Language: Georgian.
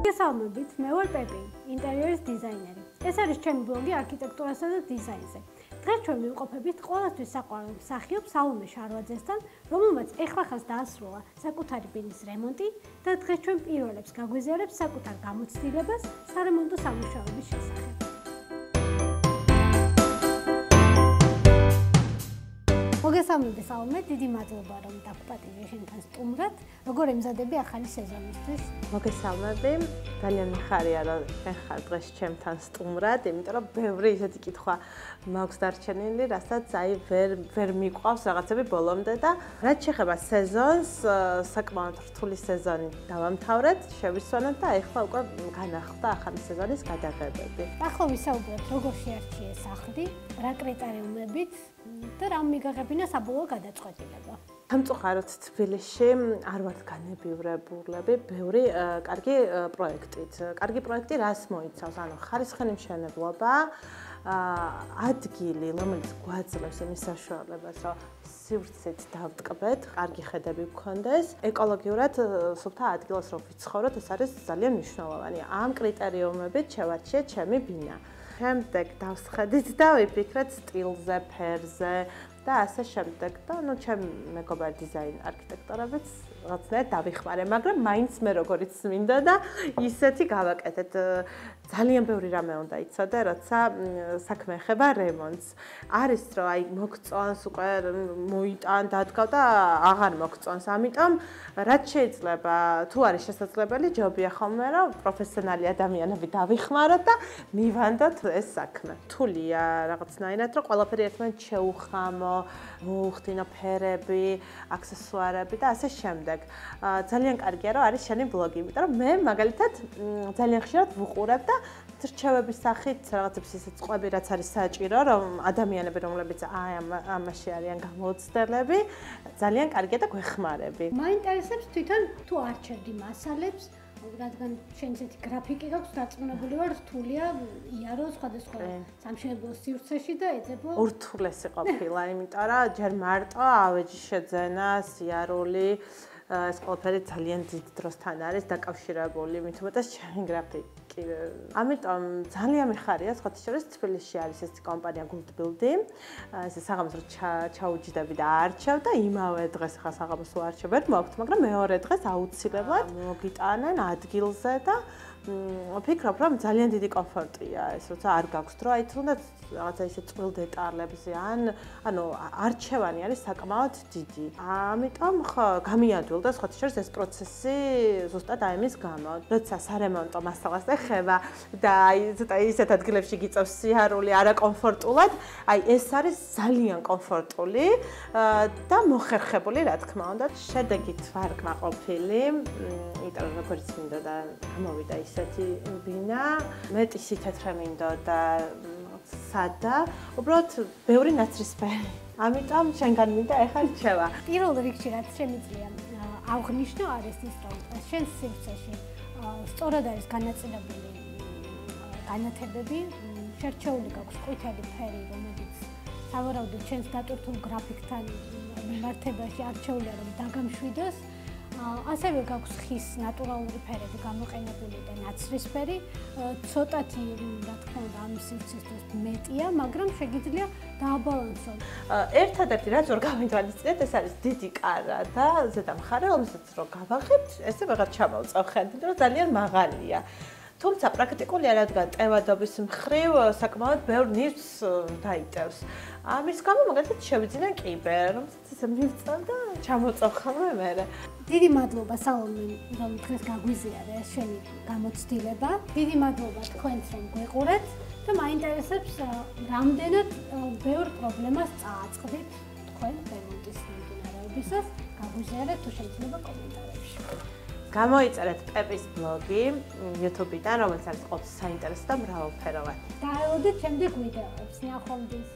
მოგესალმებით, მე ვარ პეპი, ინტერიერის დიზაინერი. ეს არის ჩემი ბლოგი არქიტექტურასა და დიზაინზე. დღეს ჩვენ ვიმყოფებით ყველასთვის საყვარელ მსახიობ სალომე შარვაძესთან, რომელმაც ეხლახანს დაასრულა საკუთარი ბინის რემონტი და დღეს ჩვენ პირველებს გაგვიზიარებს საკუთარ გამოცდილებას სარემონტო სამუშაოების შესახებ. მოგესალმებით სალომე, დიდი მადლობა რომ დაგვპატიჟე შენთან სტუმრად. როგორ ემზადები ახალი სეზონისთვის? მოგესალმები, ძალიან მიხარია რომ შენ ხარ დღეს ჩემთან სტუმრად, იმიტომ რომ ბევრი ისეთი კითხვა მაქვს დარჩენილი, რასაც ვერ მიყვავს რაღაცები ბოლომდე და რაც შეეხება სეზონს, საკმაოდ რთული სეზონი დავამთავრეთ, შევისვენოთ და ეხლა უკვე განახლდა ახალი სეზონის გადაღებები. ახლა ვისაუბრებთ როგორ შეარჩიე სახლი, რა კრიტერიუმებით და რა მიგაღებინა საბოლოო გადაწყვეტილება. სამწუხაროდ თბილისში არ ვართ განებივრებულები ბევრი კარგი პროექტით. კარგი პროექტი რას მოიცავს? ანუ ხარისხიანი მშენებლობა, ადგილი, რომელიც გვაძლევს იმის საშუალებას, რომ სივრცით დავტკბეთ, კარგი ხედები გქონდეს, ეკოლოგიურად სუფთა ადგილას რომ ვიცხოვროთ, ეს არის ძალიან მნიშვნელოვანი. ამ კრიტერიუმებით შევარჩიე ჩემი ბინა. შემდეგ დავსხედით და ვიფიქრეთ სტილზე, ფერზე და ასე შემდეგ და ჩემი მეგობარი დიზაინ არქიტექტორებიც რაღაცნაირად დავიხმარე, მაგრამ მაინც მე როგორიც მინდა და ისეთი გავაკეთეთ. ძალიან ბევრი რამე უნდა იცოდე, როცა საქმე ეხება რემონტს. არის რომ აი მოგწონს უკვე მოიტან, დადგავ და აღარ მოგწონს. ამიტომ რაც შეიძლება, თუ არის შესაძლებელი, ჯობია ხოლმე რომ პროფესიონალი ადამიანები დავიხმაროთ და მივანდოთ ეს საქმე. რთულია რაღაცნაირად, რომ ყველაფერი ერთმანეთს შეუხამო, მოუხდინო ფერები, აქსესუარები და ასე შემდეგ. ძალიან კარგია რომ არის შენი ბლოგი, იმიტომ რომ მე მაგალითად ძალიან ხშირად ვუყურებ და რჩევების სახით რაღაცებს ისე წყვები, რაც არის საჭირო, რომ ადამიანები, რომლებიც ამაში არიან გამოცდილები, ძალიან კარგია და გვეხმარები. მაინტერესებს თვითონ თუ არჩევდი მასალებს, რადგან შენ ისეთი გრაფიკი გაქვს, დარწმუნებული ვარ, რთულია იარო სხვადასხვა სამშენებლო სივრცეში და ეძებო ურთულესი ყოფილა, იმიტომ რომ ჯერ მარტო ავეჯი შეძენა, სიარული ეს ყველაფერი ძალიან დიდ დროსთან არის დაკავშირებული, მით უმეტეს ჩემი გრაფიკი. ამიტომ ძალიან მიხარია, სხვათა შორის თბილისში არის ეს კომპანია Goldbuild-ი. ესე საღამოს ჩაუჯდები და არჩევ და იმავე დღეს ხა საღამოს ვარჩევ, მოაქვთ, მაგრამ მეორე დღეს აუცილებლად მოგიტანენ ადგილზე და ვფიქრობ, რომ ძალიან დიდი კომფორტია ეს, როცა არ გაქვს დრო, აი თუნდაც რაღაცა ისე წვრილ დეტალებზე, ანუ არჩევანი არის საკმაოდ დიდი. ამიტომ ხო გამიადვილდა სხვათა შორის ეს პროცესი ზუსტად აი ამის გამო. როცა სარემონტო მასალას ეხება და აი ცოტა ისეთ ადგილებში გიწევს სიარული არაკომფორტულად, აი ეს არის ძალიან კომფორტული და მოხერხებული, რა თქმა უნდა. შედეგით ვარ კმაყოფილი, იმიტომ რომ როგორც მინდოდა გამოვიდა ისეთი ბინა, მეტი სითეთრე მინდოდა სადა, უბრალოდ ბევრი ნაცრისფერი. ამიტომ შენგან მინდა ეხლა რჩევა. პირველ რიგში რაც შემიძლია აღნიშნო არის ის, რომ შენ სივრცეში სწორად არის განაწილებული განათებები, შერჩეული გაქვს ყვითელი ფერი, რომელიც სავარაუდოდ ჩვენს დატვირთულ გრაფიკთან მიმართებაში არჩეულია რომ დაგამშვიდოს. ასევე გაქვს ხის ნატურალური ფერები გამოყენებული და ნაცრისფერი, ცოტათი რა თქმა უნდა ამ სივრცისთვის მეტია, მაგრამ შეგიძლია დააბალანსოთ. ერთადერთი რაც ვერ გამითვალისწინეთ, ეს არის დიდი კარა და ზედა მხარე, რომელსაც რო გავაღებთ, ესე ვეღარ ჩამოვწევ ხელით, იმიტომ რომ ძალიან მაღალია. თუმცა პრაქტიკულია, რადგან ტევადობის მხრივ საკმაოდ ბევრ ნივთს დაიტევს. ამის გამო მაგალითად შევიძინე კიბე, რომელსაც ესე მივწევ და ჩამოვწევ ხოლმე მერე. დიდი მადლობა სალომე, რომ დღეს გაგვიზიარე შენი გამოცდილება. დიდი მადლობა თქვენს რომ გვიყურეთ და მაინტერესებს რამდენად ბევრ პრობლემას წააწყდით თქვენ რემონტის მიმდინარეობისას. გაგვიზიარეთ თუ შეიძლება კომენტარებში. გამოიწერეთ პეპის ბლოგი YouTube-დან, რომელიც არის ყოველთვის საინტერესო და მრავალფეროვანი. დაელოდეთ შემდეგ ვიდეოებს. ნახვამდის.